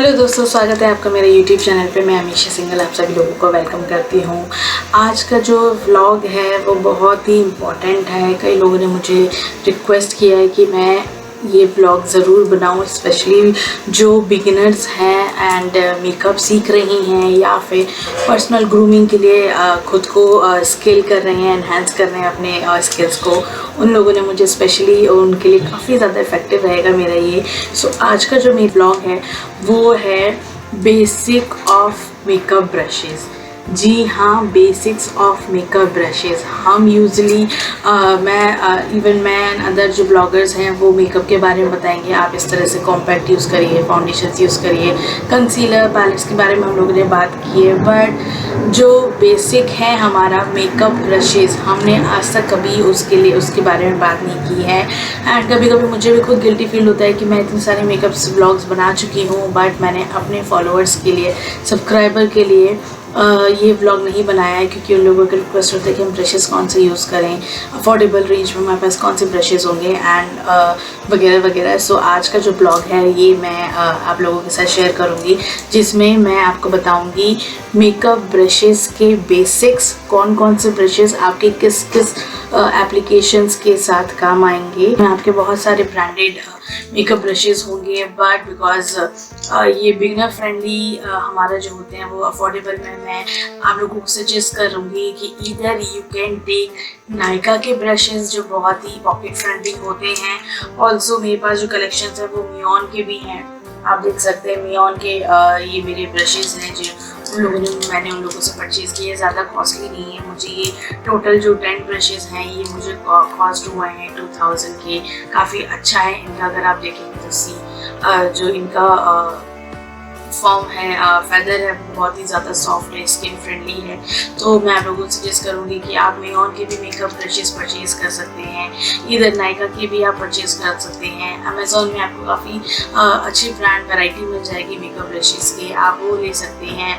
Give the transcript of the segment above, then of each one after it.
Hello दोस्तों, स्वागत है आपका मेरे YouTube चैनल पे। मैं अमीशा सिंघल आप सभी लोगों को वेलकम करती हूँ। आज का जो व्लॉग है वो बहुत ही इम्पोर्टेंट है। कई लोगों ने मुझे रिक्वेस्ट किया है कि मैं ये व्लॉग ज़रूर बनाऊँ, स्पेशली जो बिगिनर्स हैं एंड मेकअप सीख रही हैं या फिर पर्सनल ग्रूमिंग के लिए खुद को स्किल कर रहे हैं, एनहांस कर रहे हैं अपने स्किल्स को। उन लोगों ने मुझे स्पेशली उनके लिए काफ़ी ज़्यादा इफ़ेक्टिव रहेगा मेरा ये। सो आज का जो मेरा ब्लॉग है वो है बेसिक ऑफ मेकअप ब्रशेज़। जी हाँ, बेसिक्स ऑफ मेकअप ब्रशेज़। हम यूज़ली मैं एंड अदर जो ब्लॉगर्स हैं वो मेकअप के बारे में बताएंगे। आप इस तरह से कॉम्पैक्ट यूज़ करिए, फाउंडेशन यूज़ करिए, कंसीलर, पैलेट्स के बारे में हम लोगों ने बात की है। बट जो बेसिक है हमारा मेकअप ब्रशेज़, हमने आज तक कभी उसके बारे में बात नहीं की है। एंड कभी कभी मुझे भी खुद गिल्टी फील होता है कि मैं इतने सारे मेकअप ब्लॉग्स बना चुकी हूँ, बट मैंने अपने फॉलोअर्स के लिए, सब्सक्राइबर के लिए ये व्लॉग नहीं बनाया है, क्योंकि उन लोगों का रिक्वेस्ट होता है कि हम ब्रशेज़ कौन से यूज़ करें, अफोर्डेबल रेंज में हमारे पास कौन से ब्रशेज़ होंगे एंड वगैरह वगैरह। सो आज का जो ब्लॉग है ये मैं आप लोगों के साथ शेयर करूँगी, जिसमें मैं आपको बताऊँगी मेकअप ब्रशेज़ के बेसिक्स, कौन कौन से ब्रशेज़ आपके किस किस एप्लीकेशंस के साथ काम आएंगे। आपके बहुत सारे ब्रांडेड मेकअप ब्रशेज़ होंगे, बट बिकॉज ये बिगनर फ्रेंडली हमारा जो होते हैं वो अफोर्डेबल में मैं आप लोगों को सजेस्ट करूँगी कि इधर यू कैन टेक नायका के ब्रशेज़ जो बहुत ही पॉकेट फ्रेंडली होते हैं। ऑल्सो मेरे पास जो कलेक्शंस है वो मियोन के भी हैं, आप देख सकते हैं मियोन के ये मेरे ब्रशेज़ हैं जो मैंने उन लोगों से परचेज़ किए। ज़्यादा कॉस्टली नहीं है। मुझे ये टोटल जो 10 ब्रशेज़ हैं ये मुझे कॉस्ट हुए हैं 2000 के। काफ़ी अच्छा है इनका, अगर आप देखेंगे तो जो इनका फॉर्म है, फेदर है, बहुत ही ज़्यादा सॉफ्ट है, स्किन फ्रेंडली है। तो मैं आप लोगों को सजेस्ट करूँगी कि आप मियोन के भी मेकअप ब्रशेज़ परचेज़ कर सकते हैं, इधर नायका के भी आप परचेज़ कर सकते हैं। अमेज़ॉन में आपको काफ़ी अच्छी ब्रांड वैरायटी मिल जाएगी मेकअप ब्रशेज़ के, आप वो ले सकते हैं।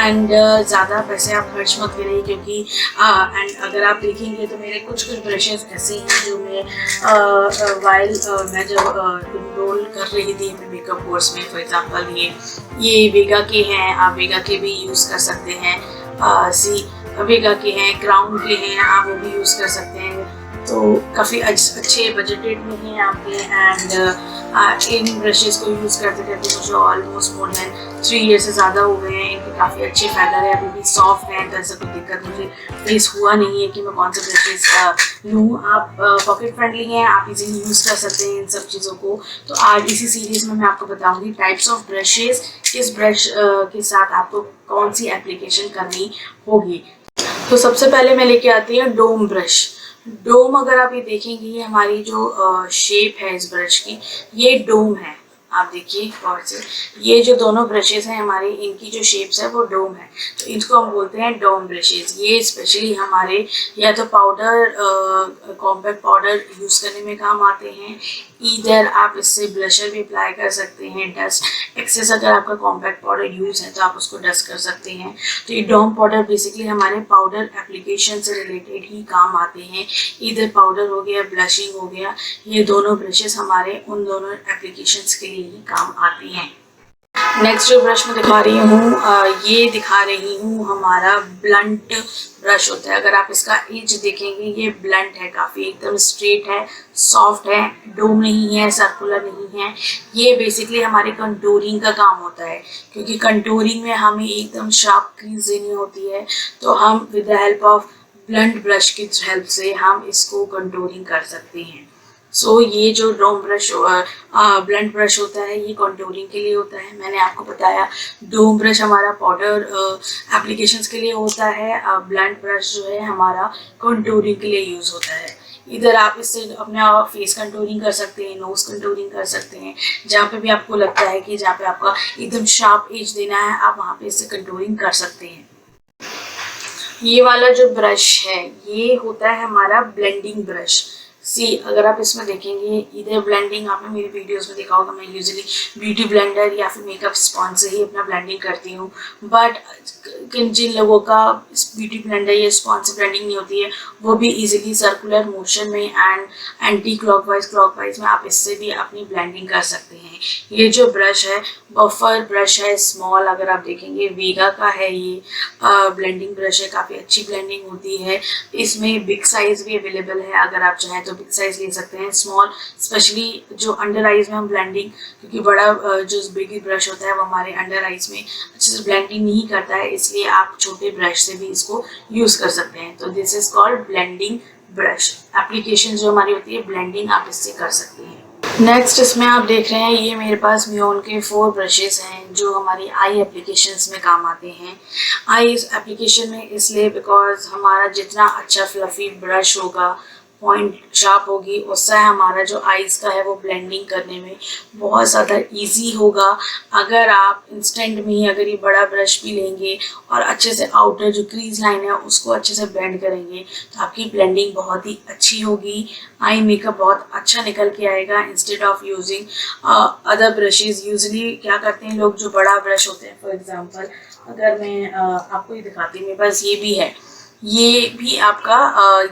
एंड ज़्यादा पैसे आप खर्च मत करिए, क्योंकि एंड अगर आप देखेंगे तो मेरे कुछ ब्रशेज़ ऐसे हैं जो मैं मैं जब इनरोल कर रही थी अपने मेकअप कोर्स में, फॉर एग्जाम्पल ये वेगा के हैं, आप वेगा के भी यूज़ कर सकते हैं। वेगा के हैं, क्राउन के हैं, आप वो भी यूज़ कर सकते हैं। तो काफ़ी अच्छे बजटेड में हैं आपके। एंड इन ब्रशेज़ को यूज़ करते करते मुझे ऑलमोस्ट मोर देन 3 ईयर से ज़्यादा हो गए हैं। इनके काफ़ी अच्छे फेदर है, अभी भी सॉफ्ट है, तो ऐसा कोई दिक्कत मुझे फेस हुआ नहीं है कि मैं कौन से ब्रशेज़ लूँ। आप पॉकेट फ्रेंडली हैं, आप इजीली यूज़ कर सकते हैं इन सब चीज़ों को। तो आज इसी सीरीज़ में मैं आपको बताऊँगी टाइप्स ऑफ ब्रशेज़, किस ब्रश के साथ आपको कौन सी एप्लीकेशन करनी होगी। तो सबसे पहले मैं लेके आती हूँ डोम ब्रश। डोम, अगर आप ये देखेंगे, ये हमारी जो शेप है इस ब्रश की, ये डोम है। आप देखिए और से, ये जो दोनों ब्रशेज़ हैं हमारे, इनकी जो शेप्स है वो डोम है, तो इनको हम बोलते हैं डोम ब्रशेज़। ये स्पेशली हमारे या तो पाउडर, कॉम्पैक्ट पाउडर यूज़ करने में काम आते हैं, इधर आप इससे ब्लशर भी अप्लाई कर सकते हैं। डस्ट एक्सेस अगर आपका कॉम्पैक्ट पाउडर यूज़ है तो आप उसको डस्ट कर सकते हैं। तो ये डोम पाउडर बेसिकली हमारे पाउडर एप्लीकेशन से रिलेटेड ही काम आते हैं। इधर पाउडर हो गया, ब्लशिंग हो गया, ये दोनों ब्रशेज़ हमारे उन दोनों एप्लीकेशंस के लिए ही काम आती हैं। नेक्स्ट जो ब्रश मैं दिखा रही हूँ, ये दिखा रही हूँ हमारा ब्लंट ब्रश होता है। अगर आप इसका एज देखेंगे, ये ब्लंट है, काफ़ी एकदम स्ट्रेट है, सॉफ्ट है, डोम नहीं है, सर्कुलर नहीं है। ये बेसिकली हमारे कंटूरिंग का काम होता है, क्योंकि कंटूरिंग में हमें एकदम शार्प क्रीज देनी होती है, तो हम with the help of blunt brush की हेल्प से हम इसको कंटूरिंग कर सकते हैं। सो ये जो डोम ब्रश ब्लंट ब्रश होता है ये कंटूरिंग के लिए होता है। मैंने आपको बताया डोम ब्रश हमारा पाउडर एप्लीकेशंस के लिए होता है, ब्लंट ब्रश जो है हमारा कंटूरिंग के लिए यूज़ होता है। इधर आप इससे अपना फेस कंटूरिंग कर सकते हैं, नोज कंटूरिंग कर सकते हैं, जहाँ पे भी आपको लगता है कि जहाँ पे आपका एकदम शार्प एज देना है, आप वहाँ पे इससे कंटूरिंग कर सकते हैं। ये वाला जो ब्रश है ये होता है हमारा ब्लेंडिंग ब्रश। सी अगर आप इसमें देखेंगे इधर ब्लेंडिंग आपने मेरी वीडियोस में देखा होगा, मैं यूजुअली ब्यूटी ब्लेंडर या फिर मेकअप स्पॉन्ज से ही अपना ब्लेंडिंग करती हूँ, बट जिन लोगों का ब्यूटी ब्लेंडर या स्पॉन्ज से ब्लेंडिंग नहीं होती है वो भी इजीली सर्कुलर मोशन में एंड एंटी क्लॉकवाइज में आप इससे भी अपनी ब्लेंडिंग कर सकते हैं। ये जो ब्रश है बफर ब्रश है, स्मॉल, अगर आप देखेंगे वीगा का है ये ब्लेंडिंग ब्रश है, काफ़ी अच्छी ब्लेंडिंग होती है। इसमें बिग साइज भी अवेलेबल है, अगर आप चाहें तो बिग साइज ले सकते हैं। स्मॉल स्पेशली जो अंडर आइज में हम ब्लेंडिंग, क्योंकि बड़ा जो बिग ब्रश होता है वो हमारे अंडर आइज में अच्छे से ब्लेंडिंग नहीं करता है, इसलिए आप छोटे ब्रश से भी इसको यूज़ कर सकते हैं। तो this is called blending brush. Application जो हमारी होती है ब्लेंडिंग आप इससे कर सकते हैं। नेक्स्ट इसमें आप देख रहे हैं ये मेरे पास मियोन के 4 ब्रशेस हैं जो हमारी आई एप्लीकेशंस में काम आते हैं। आई एप्लीकेशन में इसलिए बिकॉज हमारा जितना अच्छा फ्लफी ब्रश होगा, पॉइंट शार्प होगी, उससे हमारा जो आईज का है वो ब्लेंडिंग करने में बहुत ज़्यादा इजी होगा। अगर आप इंस्टेंट में ही अगर ये बड़ा ब्रश भी लेंगे और अच्छे से आउटर जो क्रीज लाइन है उसको अच्छे से ब्लेंड करेंगे तो आपकी ब्लेंडिंग बहुत ही अच्छी होगी, आई मेकअप बहुत अच्छा निकल के आएगा instead of using other brushes. Usually क्या करते हैं लोग, जो बड़ा ब्रश होते हैं, फॉर एग्जांपल अगर मैं आपको ये दिखाती हूँ, मेरे पास ये भी है, ये भी आपका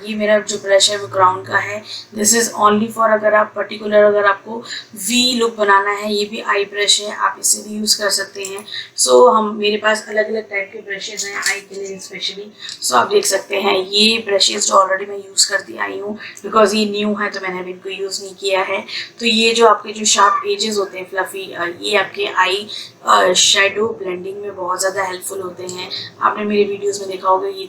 ये मेरा जो ब्रश है वो क्राउन का है। दिस इज़ ओनली फॉर अगर आप पर्टिकुलर अगर आपको वी लुक बनाना है, ये भी आई ब्रश है, आप इसे भी यूज़ कर सकते हैं। सो हम मेरे पास अलग अलग टाइप के ब्रशेज़ हैं आई के लिए स्पेशली। सो आप देख सकते हैं ये ब्रशेज़ जो ऑलरेडी मैं यूज़ करती आई हूँ, बिकॉज ये न्यू है तो मैंने अभी इनको यूज़ नहीं किया है। तो ये जो आपके जो शार्प एजेस होते हैं फ्लफी, ये आपके आई शेडो ब्लेंडिंग में बहुत ज़्यादा हेल्पफुल होते हैं। आपने मेरे वीडियोस में देखा होगा ये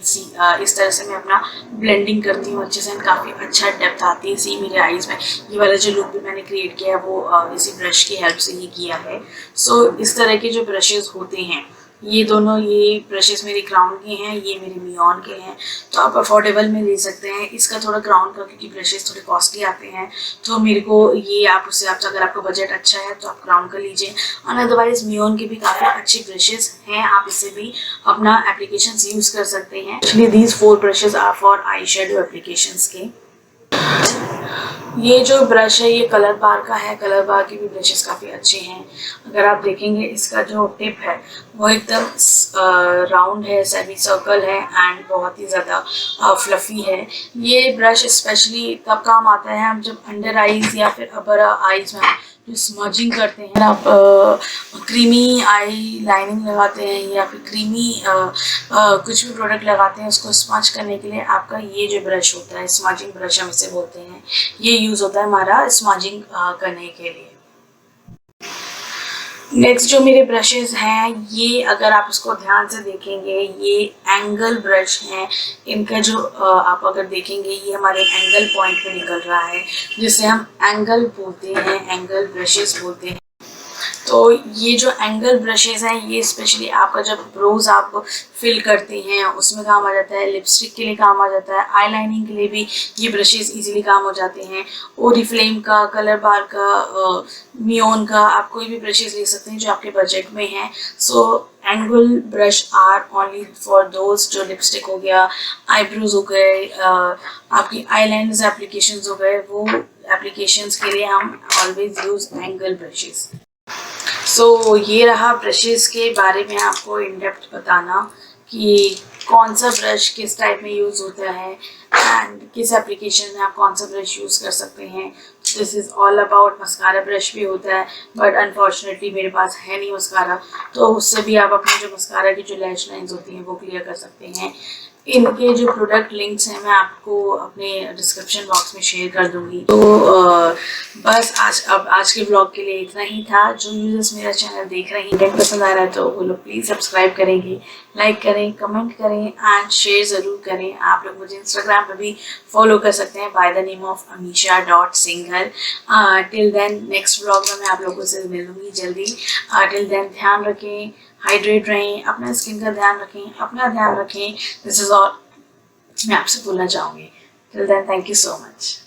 इस तरह से मैं अपना ब्लेंडिंग करती हूँ अच्छे से, काफ़ी अच्छा डेप्थ आती है सी मेरे आईज में। ये वाला जो लुक भी मैंने क्रिएट किया है वो इसी ब्रश की हेल्प से ही किया है। सो इस तरह के जो ब्रशेज़ होते हैं, ये दोनों ये ब्रशेस मेरे क्राउन के हैं, ये मेरे मियोन के हैं, तो आप अफोर्डेबल में ले सकते हैं। इसका थोड़ा क्राउन का क्योंकि ब्रशेस थोड़े कॉस्टली आते हैं तो मेरे को ये आप उससे आप अगर आपका बजट अच्छा है तो आप क्राउन का लीजिए, और अदरवाइज मियोन के भी काफ़ी अच्छे ब्रशेस हैं, आप इससे भी अपना एप्लीकेशंस यूज़ कर सकते हैं। Actually these 4 brushes are for eye shadow applications के। ये जो ब्रश है ये कलर बार का है, कलर बार के भी ब्रशेस काफ़ी अच्छे हैं। अगर आप देखेंगे इसका जो टिप है वो एकदम राउंड है, सेमी सर्कल है एंड बहुत ही ज़्यादा फ्लफ़ी है। ये ब्रश स्पेशली तब काम आता है हम जब अंडर आईज या फिर अपर आईज में जो स्मजिंग करते हैं, आप क्रीमी आई लाइनिंग लगाते हैं या फिर क्रीमी कुछ भी प्रोडक्ट लगाते हैं उसको स्मज करने के लिए, आपका ये जो ब्रश होता है स्मजिंग ब्रश हम इसे बोलते हैं, ये यूज़ होता है हमारा स्मजिंग करने के लिए। नेक्स्ट जो मेरे ब्रशेज़ हैं ये अगर आप इसको ध्यान से देखेंगे ये एंगल ब्रश हैं। इनका जो आप अगर देखेंगे ये हमारे एंगल पॉइंट पे निकल रहा है जिसे हम एंगल बोलते हैं, एंगल ब्रशेज़ बोलते हैं। तो ये जो एंगल ब्रशेज़ हैं ये स्पेशली आपका जब ब्रोज आप फिल करते हैं उसमें काम आ जाता है, लिपस्टिक के लिए काम आ जाता है, आई लाइनिंग के लिए भी ये ब्रशेज़ इजीली काम हो जाते हैं। ओरिफ्लेम का, कलर बार का, मियोन का, आप कोई भी ब्रशेज़ ले सकते हैं जो आपके बजट में हैं। So angle brush are only for those, जो लिपस्टिक हो गया, आईब्रोज हो गए, आपकी आई लाइनर्स एप्लीकेशंस हो गए, वो एप्लीकेशंस के लिए हम ऑलवेज यूज़ एंगल ब्रशेज़। सो ये रहा ब्रशेज़ के बारे में आपको इन डेप्थ बताना कि कौन सा ब्रश किस टाइप में यूज़ होता है एंड किस एप्लीकेशन में आप कौन सा ब्रश यूज़ कर सकते हैं। This is all about. Mascara brush भी होता है बट अनफॉर्चुनेटली मेरे पास है नहीं मस्कारा, तो उससे भी आप अपने जो मस्कारा की जो लैश लाइन्स होती हैं वो क्लियर कर सकते हैं। इनके जो प्रोडक्ट लिंक्स हैं मैं आपको अपने डिस्क्रिप्शन बॉक्स में शेयर कर दूंगी। तो बस आज के ब्लॉग के लिए इतना ही था। जो यूजर्स मेरा चैनल देख रहे हैं कंटेंट पसंद आ रहा है तो वो लोग प्लीज़ सब्सक्राइब करेंगे, लाइक करें, कमेंट करें एंड शेयर ज़रूर करें। आप लोग मुझे इंस्टाग्राम पर भी फॉलो कर सकते हैं by the name of amisha.singhal। Till then next blog में मैं आप लोगों से मिलूंगी जल्दी। टिल देन ध्यान रखें, हाइड्रेट रहें, अपना स्किन का ध्यान रखें, अपना ध्यान रखें। दिस इज़ ऑल मैं आपसे बोलना चाहूँगी। Till then thank you so much.